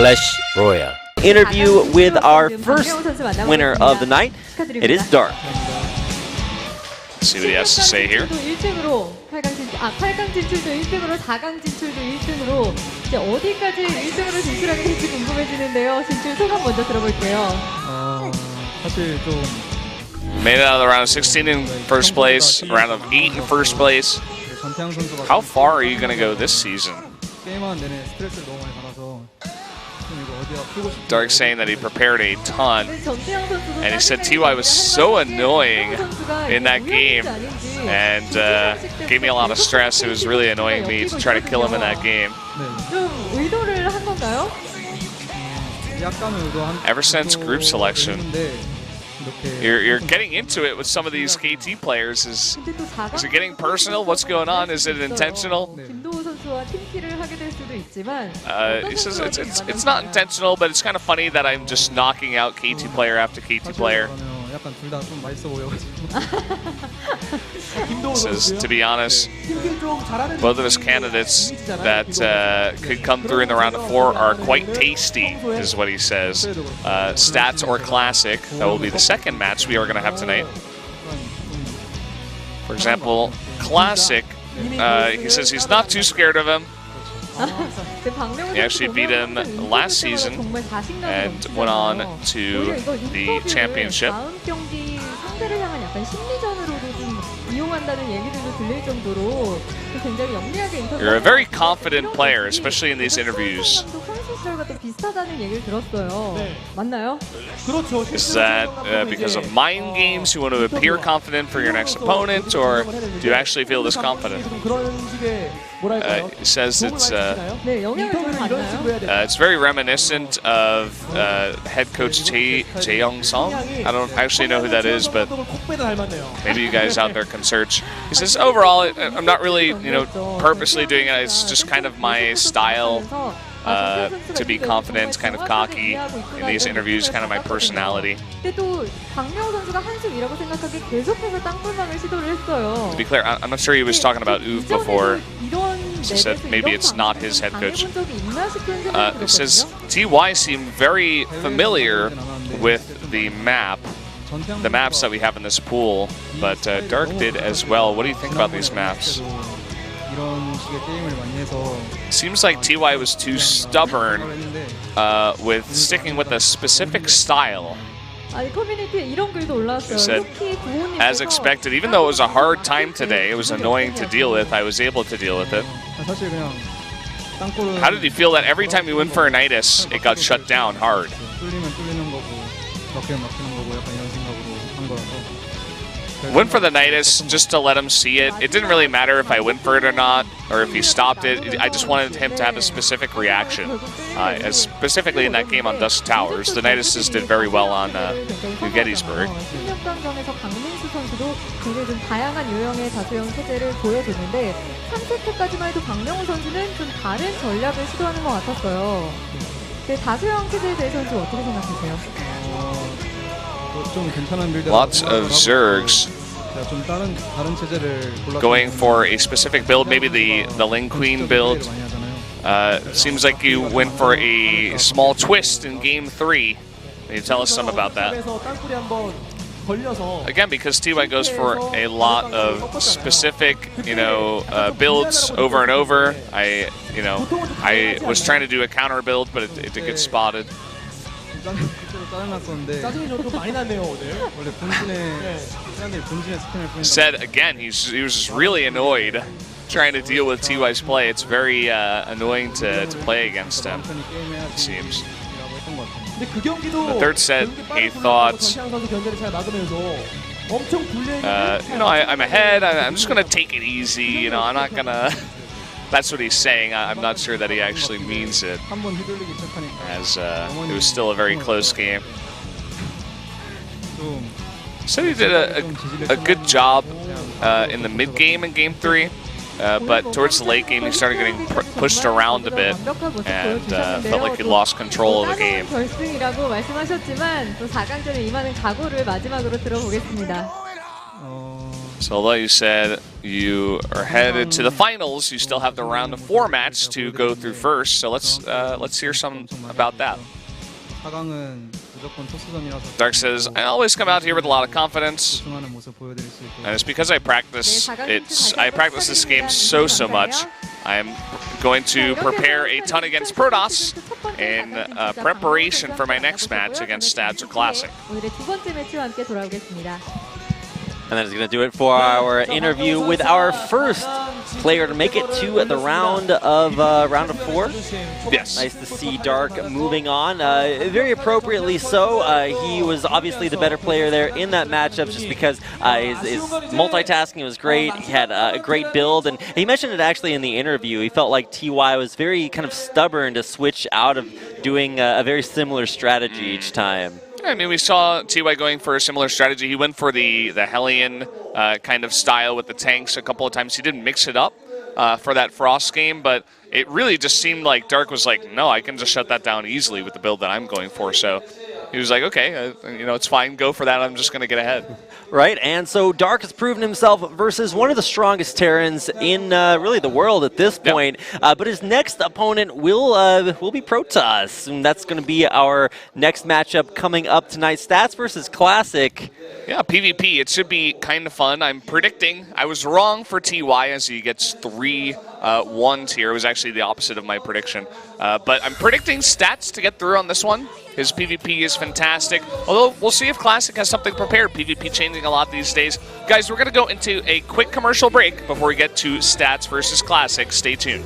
Clash Royale. Interview with our first winner of the night. It is Dark. Let's see what he has to say here. 8강 진출도 1등으로 4강 진출도 1등으로 이제 어디까지 1등으로 진출하게 될지 궁금해지는데요. 진출 소감 먼저 들어볼게요. 사실 좀 Made it out of the round of 16 in first place, round of 8 in first place. 전태양 선수가 How far are you going to go this season? 게임하는 내내 스트레스를 너무 많이 받아서 좀 이거 어디가 풀고 싶은데 Dark saying that he prepared a ton, and he said TY was so annoying in that game and gave me a lot of stress. It was really annoying me to try to kill him in that game. 좀 의도를 한 건가요? 약간은 의도한 Ever since group selection, you're getting into it with some of these KT players. Is it getting personal? What's going on? Is it intentional? 김도우 선수와 팀킬을 하게 될 수도 있지만 He says it's not intentional, but it's kind of funny that I'm just knocking out KT player after KT player. 약간 둘 다 좀 맛있어 보여가지고 He says, to be honest, both of his candidates that could come through in the round of 4 are quite tasty, is what he says. Stats or Classic, that will be the second match we are going to have tonight. For example, Classic, he says he's not too scared of him. He actually beat him last season and went on to the championship. You're a very confident player, especially in these interviews. Is that because of mind games, you want to appear confident for your next opponent, or do you actually feel this confident? He says it's very reminiscent of head coach Jae-young Song. I don't actually know who that is, but maybe you guys out there can search. He says overall, I'm not really, purposely doing it. It's just kind of my style. To be confident, kind of cocky in these interviews, kind of my personality. To be clear, I'm not sure he was talking about Uv before. He said maybe it's not his head coach. It says TY seemed very familiar with the maps that we have in this pool, but Dark did as well. What do you think about these maps? Seems like TY was too stubborn with sticking with a specific style. He said, as expected, even though it was a hard time today, it was annoying to deal with, I was able to deal with it. How did you feel that every time you went for a Nidus, it got shut down hard? Went for the Nidus just to let him see it. It didn't really matter if I went for it or not, or if he stopped it. I just wanted him to have a specific reaction. Specifically in that game on Dusk Towers, the Niduses did very well on New Gettysburg. Lots of Zergs going for a specific build, maybe the Ling Queen build. Seems like you went for a small twist in Game 3. Can you tell us some about that? Again, because TY goes for a lot of specific, builds over and over. I was trying to do a counter build, but it did get spotted. Said again, he was just really annoyed trying to deal with TY's play. It's very annoying to play against him, it seems. The third set, he thought, I'm ahead, I'm just going to take it easy, I'm not going to... That's what he's saying. I'm not sure that he actually means it, as it was still a very close game. So he did a good job in the mid game in Game 3, but towards the late game he started getting pushed around a bit and felt like he lost control of the game. So although you said you are headed to the finals, you still have the round of 4 match to go through first. So let's hear some about that. 4강은 무조건 토스전이라서 Dark says, I always come out here with a lot of confidence, 우승하는 모습 보여드릴 수 있게. and it's because I practice this game so much. I am going to prepare a ton against Protoss in preparation for my next match against Stats or Classic. 오늘의 두 번째 매치와 함께 돌아오겠습니다. And that is going to do it for our interview with our first player to make it to the round of 4. Yes. Nice to see Dark moving on. Very appropriately so. He was obviously the better player there in that matchup just because his multitasking was great. He had a great build. And he mentioned it actually in the interview. He felt like TY was very kind of stubborn to switch out of doing a very similar strategy each time. I mean, we saw TY going for a similar strategy. He went for the Hellion kind of style with the tanks a couple of times. He didn't mix it up for that Frost game, but it really just seemed like Dark was like, no, I can just shut that down easily with the build that I'm going for. So he was like, okay, you know, it's fine. Go for that. I'm just going to get ahead. Right, and so Dark has proven himself versus one of the strongest Terrans in really the world at this point. Yep. But his next opponent will be Protoss, and that's going to be our next matchup coming up tonight. Stats versus Classic. Yeah, PvP. It should be kind of fun. I'm predicting. I was wrong for TY as he gets 3 1s here. It was actually the opposite of my prediction. But I'm predicting Stats to get through on this one. His PvP is fantastic. Although, we'll see if Classic has something prepared. PvP changing a lot these days. Guys, we're going to go into a quick commercial break before we get to Stats versus Classic. Stay tuned.